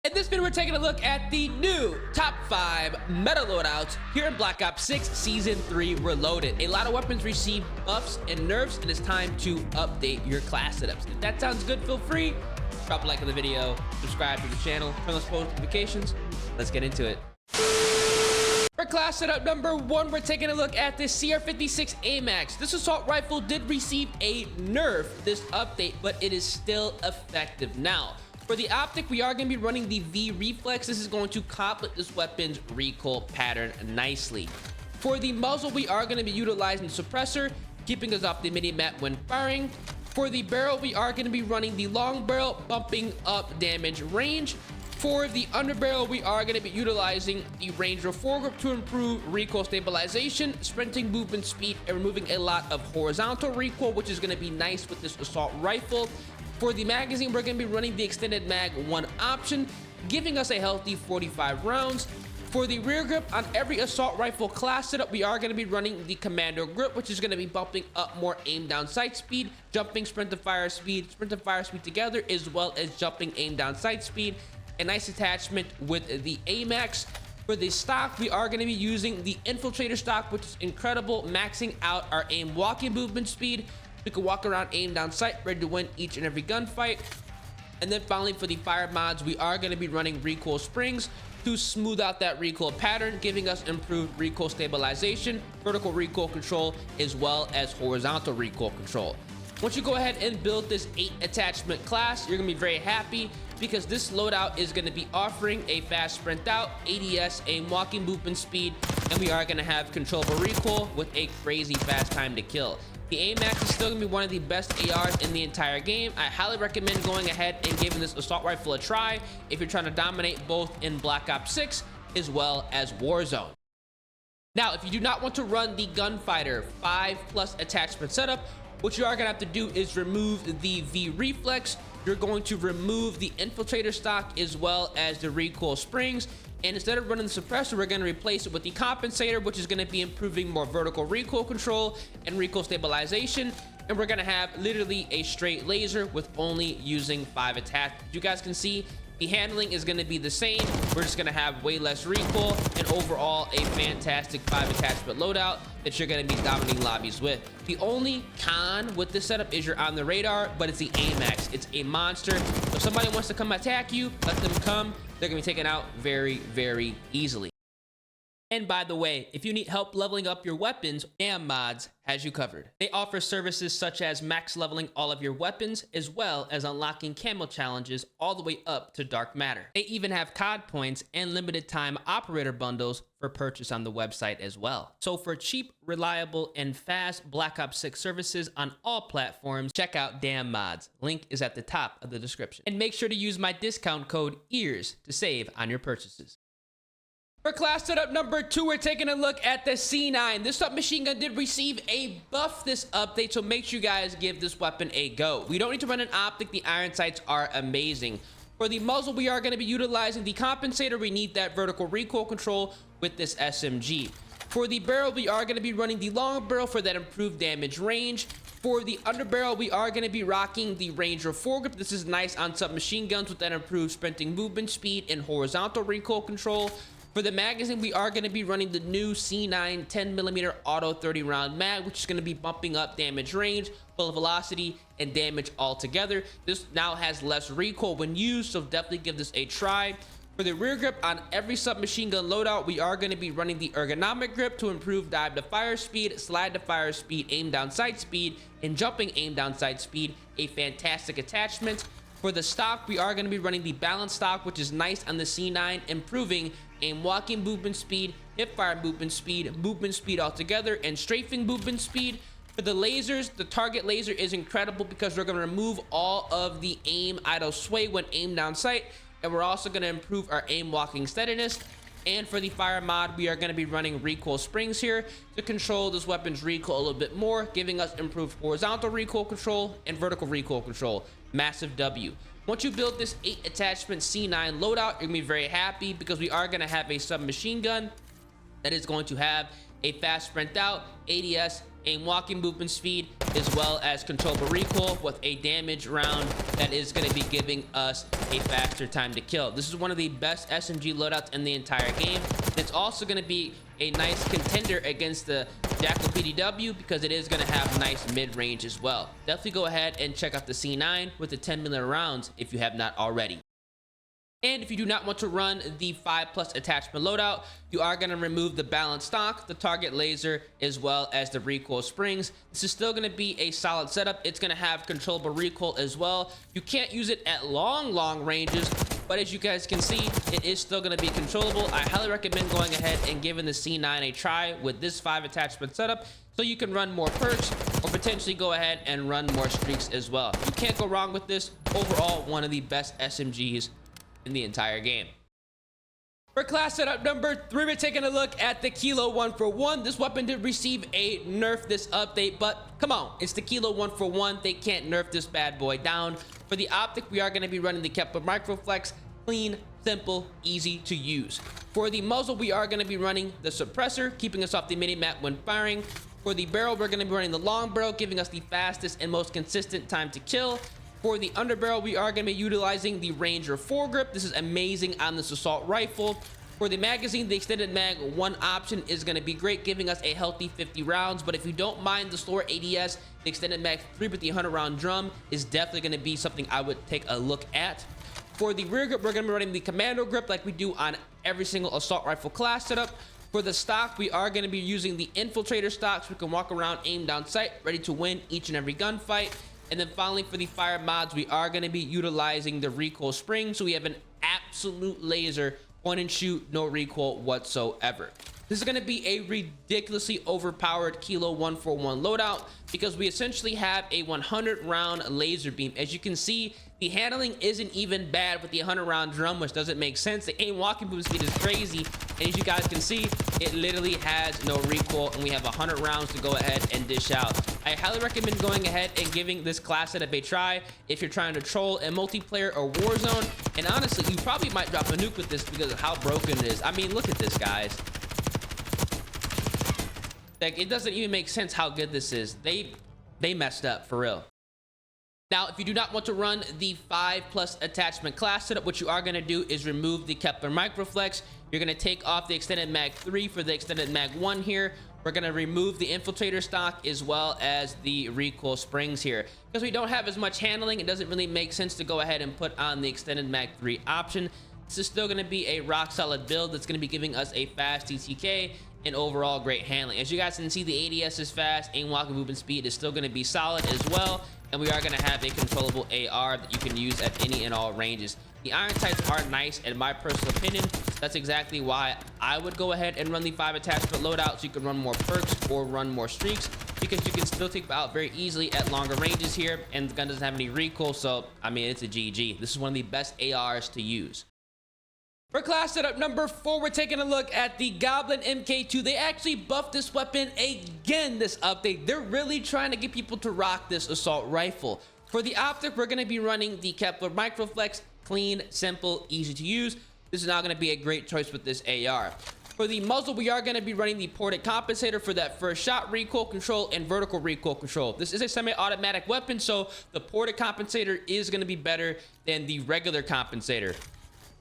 In this video, we're taking a look at the new top 5 meta loadouts here in Black Ops 6 Season 3 Reloaded. A lot of weapons receive buffs and nerfs, and it's time to update your class setups. If that sounds good, feel free. Drop a like on the video, subscribe to the channel, turn on post notifications. Let's get into it. For class setup number 1, we're taking a look at this CR56 AMAX. This assault rifle did receive a nerf this update, but it is still effective now. For the optic, we are going to be running the V reflex. This is going to complement this weapon's recoil pattern nicely. For the muzzle, we are going to be utilizing the suppressor, keeping us off the mini-map when firing. For the barrel, we are going to be running the long barrel, bumping up damage range. For the underbarrel, we are going to be utilizing the Ranger foregrip to improve recoil stabilization, sprinting movement speed, and removing a lot of horizontal recoil, which is going to be nice with this assault rifle. For the magazine, we're going to be running the extended mag 1 option, giving us a healthy 45 rounds. For the rear grip, on every assault rifle class setup, we are going to be running the commando grip, which is going to be bumping up more aim down sight speed, jumping sprint to fire speed together, as well as jumping aim down sight speed. A nice attachment with the AMAX. For the stock, we are going to be using the infiltrator stock, which is incredible, maxing out our aim walking movement speed. We can walk around aim down sight, ready to win each and every gunfight. And then finally, for the fire mods, we are going to be running recoil springs to smooth out that recoil pattern, giving us improved recoil stabilization, vertical recoil control, as well as horizontal recoil control. Once you go ahead and build this 8 attachment class, you're going to be very happy because this loadout is going to be offering a fast sprint out, ADS, aim walking movement speed, and we are going to have controllable recoil with a crazy fast time to kill. The AMAX is still going to be one of the best ARs in the entire game. I highly recommend going ahead and giving this assault rifle a try if you're trying to dominate both in Black Ops 6 as well as Warzone. Now, if you do not want to run the Gunfighter 5+ attachment setup, what you are going to have to do is remove the V reflex. You're going to remove the infiltrator stock as well as the recoil springs. And instead of running the suppressor, we're going to replace it with the compensator, which is going to be improving more vertical recoil control and recoil stabilization. And we're going to have literally a straight laser with only using 5 attachments. You guys can see the handling is going to be the same. We're just going to have way less recoil and overall a fantastic 5 attachment loadout that you're going to be dominating lobbies with. The only con with this setup is you're on the radar, but it's the AMAX. It's a monster. If somebody wants to come attack you, let them come. They're going to be taken out very, very easily. And by the way, if you need help leveling up your weapons, AMMods has you covered. They offer services such as max leveling all of your weapons, as well as unlocking camo challenges all the way up to dark matter. They even have COD points and limited time operator bundles for purchase on the website as well. So for cheap, reliable, and fast Black Ops 6 services on all platforms, check out AMMods. Link is at the top of the description. And make sure to use my discount code EARS to save on your purchases. For class setup number 2, we're taking a look at the C9. This submachine gun did receive a buff this update, so make sure you guys give this weapon a go. We don't need to run an optic. The iron sights are amazing. For the muzzle, we are going to be utilizing the compensator. We need that vertical recoil control with this SMG. For the barrel, we are going to be running the long barrel for that improved damage range. For the underbarrel, we are going to be rocking the Ranger foregrip. This is nice on submachine guns with that improved sprinting movement speed and horizontal recoil control. For the magazine, we are going to be running the new C9 10mm auto 30 round mag, which is going to be bumping up damage range, full velocity, and damage altogether. This now has less recoil when used, so definitely give this a try. For the rear grip, on every submachine gun loadout, we are going to be running the ergonomic grip to improve dive to fire speed, slide to fire speed, aim down sight speed, and jumping aim down sight speed. A fantastic attachment. For the stock, we are going to be running the balance stock, which is nice on the C9, improving aim walking movement speed, hip fire movement speed altogether, and strafing movement speed. For the lasers, the target laser is incredible because we're going to remove all of the aim idle sway when aim down sight, and we're also going to improve our aim walking steadiness. And for the fire mod, we are going to be running recoil springs here to control this weapon's recoil a little bit more, giving us improved horizontal recoil control and vertical recoil control. Massive W. Once you build this 8 attachment C9 loadout, you're going to be very happy because we are going to have a submachine gun that is going to have a fast sprint out, ADS, aim walking movement speed, as well as controllable recoil with a damage round that is going to be giving us a faster time to kill. This is one of the best SMG loadouts in the entire game. It's also going to be a nice contender against the Jackal PDW because it is going to have nice mid-range as well. Definitely go ahead and check out the C9 with the 10 millimeter rounds if you have not already. And if you do not want to run the 5+ attachment loadout, you are going to remove the balanced stock, the target laser, as well as the recoil springs. This is still going to be a solid setup. It's going to have controllable recoil as well. You can't use it at long ranges, but as you guys can see, it is still going to be controllable. I highly recommend going ahead and giving the C9 a try with this 5 attachment setup so you can run more perks or potentially go ahead and run more streaks as well. You can't go wrong with this. Overall, one of the best SMGs in the entire game. For class setup number 3, we're taking a look at the Kilo 141. This weapon did receive a nerf this update, but come on, it's the Kilo 141. They can't nerf this bad boy down. For the optic, we are going to be running the Kepler Microflex. Clean, simple, easy to use. For the muzzle, we are going to be running the suppressor, keeping us off the mini-map when firing. For the barrel, we're going to be running the long barrel, giving us the fastest and most consistent time to kill. For the underbarrel, we are going to be utilizing the Ranger foregrip. This is amazing on this assault rifle. For the magazine, the extended mag 1 option is going to be great, giving us a healthy 50 rounds. But if you don't mind the slower ADS, the extended mag 3 with the 100 round drum is definitely going to be something I would take a look at. For the rear grip, we're going to be running the commando grip like we do on every single assault rifle class setup. For the stock, we are going to be using the infiltrator stock so we can walk around, aim down sight, ready to win each and every gunfight. And then finally, for the fire mods, we are going to be utilizing the recoil spring. So we have an absolute laser, point and shoot, no recoil whatsoever. This is going to be a ridiculously overpowered Kilo 141 loadout because we essentially have a 100 round laser beam. As you can see, the handling isn't even bad with the 100 round drum, which doesn't make sense. The aim walking movement speed is crazy. And as you guys can see, it literally has no recoil, and we have 100 rounds to go ahead and dish out. I highly recommend going ahead and giving this class setup a try if you're trying to troll in multiplayer or Warzone. And honestly, you probably might drop a nuke with this because of how broken it is. I mean, look at this, guys. Like, it doesn't even make sense how good this is. They messed up for real. Now, if you do not want to run the 5+ attachment class setup, what you are going to do is remove the Kepler Microflex. You're going to take off the extended mag 3 for the extended mag 1 here. We're going to remove the infiltrator stock as well as the recoil springs here. Because we don't have as much handling, it doesn't really make sense to go ahead and put on the extended mag 3 option. This is still going to be a rock solid build that's going to be giving us a fast TTK and overall great handling. As you guys can see, the ADS is fast, aim walking movement speed is still going to be solid as well, and we are going to have a controllable AR that you can use at any and all ranges. The iron sights are nice in my personal opinion. That's exactly why I would go ahead and run the 5 attachment loadout so you can run more perks or run more streaks, because you can still take out very easily at longer ranges here, and the gun doesn't have any recoil, so I mean, it's a GG. This is one of the best ARs to use. For class setup number 4, we're taking a look at the Goblin MK2. They actually buffed this weapon again this update. They're really trying to get people to rock this assault rifle. For the optic, we're going to be running the Kepler Microflex. Clean, simple, easy to use. This is now going to be a great choice with this AR. For the muzzle, we are going to be running the ported compensator for that first shot recoil control and vertical recoil control. This is a semi-automatic weapon, so the ported compensator is going to be better than the regular compensator.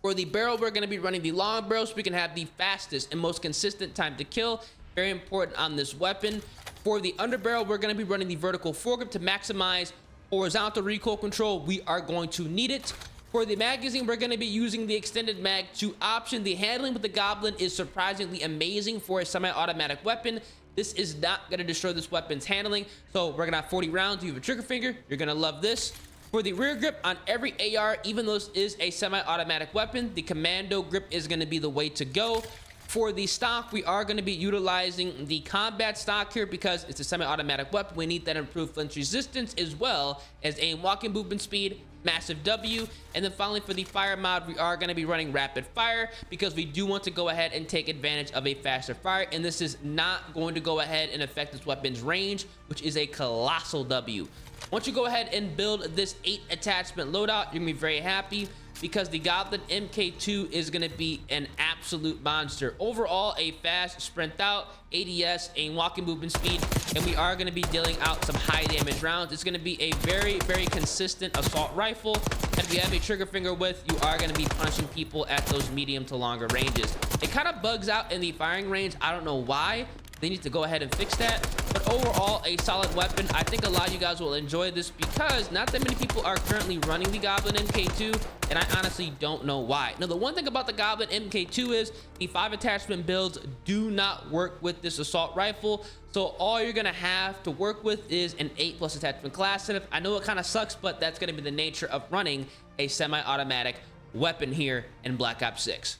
For the barrel, we're going to be running the long barrel so we can have the fastest and most consistent time to kill. Very important on this weapon. For the underbarrel, we're going to be running the vertical foregrip to maximize horizontal recoil control. We are going to need it. For the magazine, we're going to be using the extended mag 2 option. The handling with the Goblin is surprisingly amazing for a semi-automatic weapon. This is not going to destroy this weapon's handling. So we're going to have 40 rounds. You have a trigger finger. You're going to love this. For the rear grip on every AR, even though this is a semi-automatic weapon, the commando grip is going to be the way to go. For the stock, we are going to be utilizing the combat stock here because it's a semi-automatic weapon. We need that improved flinch resistance as well as aim walking movement speed, massive W. And then finally, for the fire mod, we are going to be running rapid fire because we do want to go ahead and take advantage of a faster fire. And this is not going to go ahead and affect this weapon's range, which is a colossal W. Once you go ahead and build this 8 attachment loadout, you're gonna be very happy because the Goblin MK2 is gonna be an absolute monster. Overall, a fast sprint out, ADS, aim walking movement speed, and we are going to be dealing out some high damage rounds. It's going to be a very, very consistent assault rifle. And if you have a trigger finger with, you are going to be punishing people at those medium to longer ranges. It kind of bugs out in the firing range. I don't know why. They need to go ahead and fix that. But overall, a solid weapon. I think a lot of you guys will enjoy this because not that many people are currently running the Goblin MK2, and I honestly don't know why. Now, the one thing about the Goblin MK2 is the 5 attachment builds do not work with this assault rifle. So all you're gonna have to work with is an 8+ attachment class setup. I know it kind of sucks, but that's gonna be the nature of running a semi-automatic weapon here in Black Ops 6.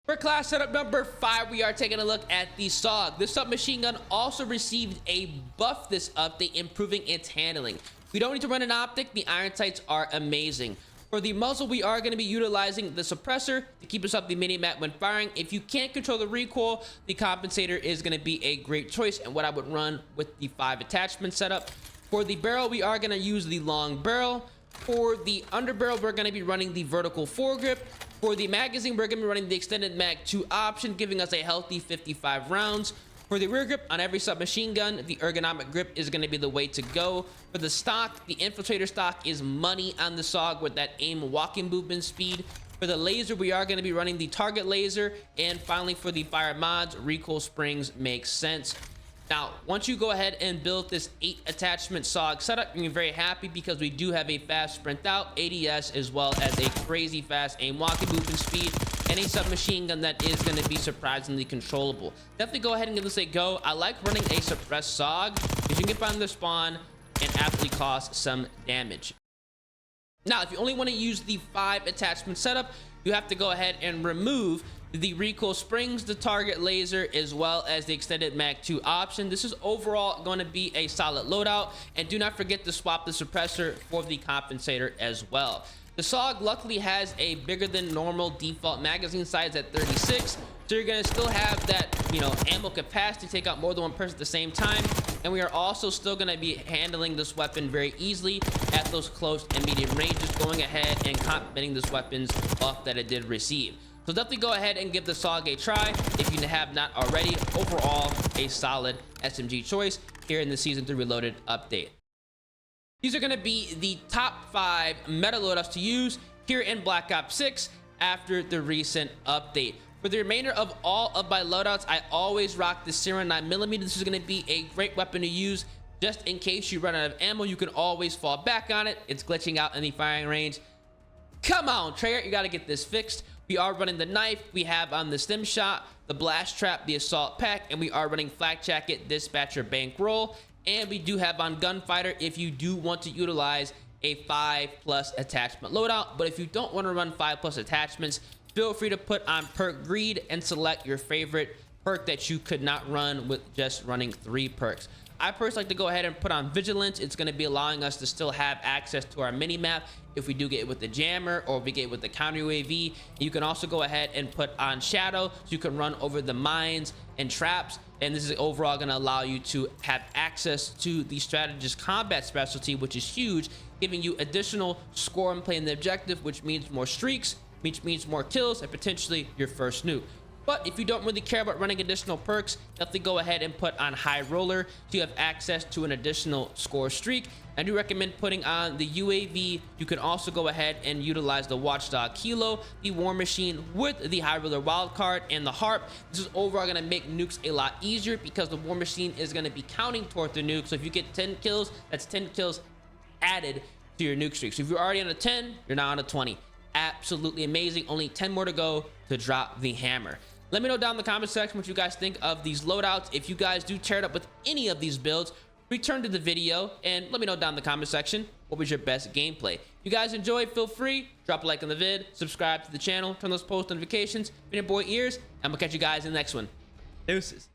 For class setup number 5, we are taking a look at the SAUG. This submachine gun also received a buff this update, improving its handling. We don't need to run an optic. The iron sights are amazing. For the muzzle, we are going to be utilizing the suppressor to keep us up the mini-map when firing. If you can't control the recoil, the compensator is going to be a great choice and what I would run with the 5 attachment setup. For the barrel, we are going to use the long barrel. For the underbarrel, we're going to be running the vertical foregrip. For the magazine, we're going to be running the extended mag 2 option, giving us a healthy 55 rounds. For the rear grip on every submachine gun, the ergonomic grip is going to be the way to go. For the stock, the infiltrator stock is money on the SAUG with that aim walking movement speed. For the laser, we are going to be running the target laser. And finally, for the fire mods, recoil springs make sense. Now, once you go ahead and build this 8 attachment SAUG setup, you're very happy because we do have a fast sprint out, ADS, as well as a crazy fast aim walking movement speed, and a submachine gun that is going to be surprisingly controllable. Definitely go ahead and give this a go. I like running a suppressed SAUG because you can find the spawn and absolutely cause some damage. Now, if you only want to use the 5 attachment setup, you have to go ahead and remove the recoil springs, the target laser, as well as the extended mag 2 option. This is overall going to be a solid loadout, and do not forget to swap the suppressor for the compensator as well. The SAUG luckily has a bigger than normal default magazine size at 36, so you're going to still have that, ammo capacity to take out more than one person at the same time. And we are also still going to be handling this weapon very easily at those close and medium ranges, going ahead and complementing this weapon's buff that it did receive. So definitely go ahead and give the SAUG a try if you have not already. Overall, a solid SMG choice here in the Season 3 Reloaded update. These are going to be the top 5 meta loadouts to use here in Black Ops 6 after the recent update. For the remainder of all of my loadouts, I always rock the Sierra 9mm. This is going to be a great weapon to use just in case you run out of ammo. You can always fall back on it. It's glitching out in the firing range. Come on, Treyarch, you got to get this fixed. We are running the knife, we have on the stim shot, the blast trap, the assault pack, and we are running flak jacket, dispatcher, bankroll, and we do have on gunfighter if you do want to utilize a 5+ attachment loadout. But if you don't want to run 5+ attachments, feel free to put on perk greed and select your favorite perk that you could not run with just running 3 perks. I personally like to go ahead and put on vigilance. It's going to be allowing us to still have access to our mini map if we do get it with the jammer or if we get it with the counter UAV. You can also go ahead and put on shadow so you can run over the mines and traps, and this is overall going to allow you to have access to the strategist combat specialty, which is huge, giving you additional score and playing the objective, which means more streaks, which means more kills, and potentially your first nuke. But if you don't really care about running additional perks, definitely go ahead and put on high roller so you have access to an additional score streak. I do recommend putting on the UAV. You can also go ahead and utilize the Watchdog Kilo, the War Machine with the high roller wildcard, and the Harp. This is overall going to make nukes a lot easier because the War Machine is going to be counting toward the nuke. So if you get 10 kills, that's 10 kills added to your nuke streak. So if you're already on a 10, you're now on a 20. Absolutely amazing. Only 10 more to go to drop the hammer. Let me know down in the comment section what you guys think of these loadouts. If you guys do tear it up with any of these builds, return to the video and let me know down in the comment section what was your best gameplay. If you guys enjoyed, feel free, drop a like on the vid, subscribe to the channel, turn those post notifications, been your boy Ears, and we'll catch you guys in the next one. Deuces.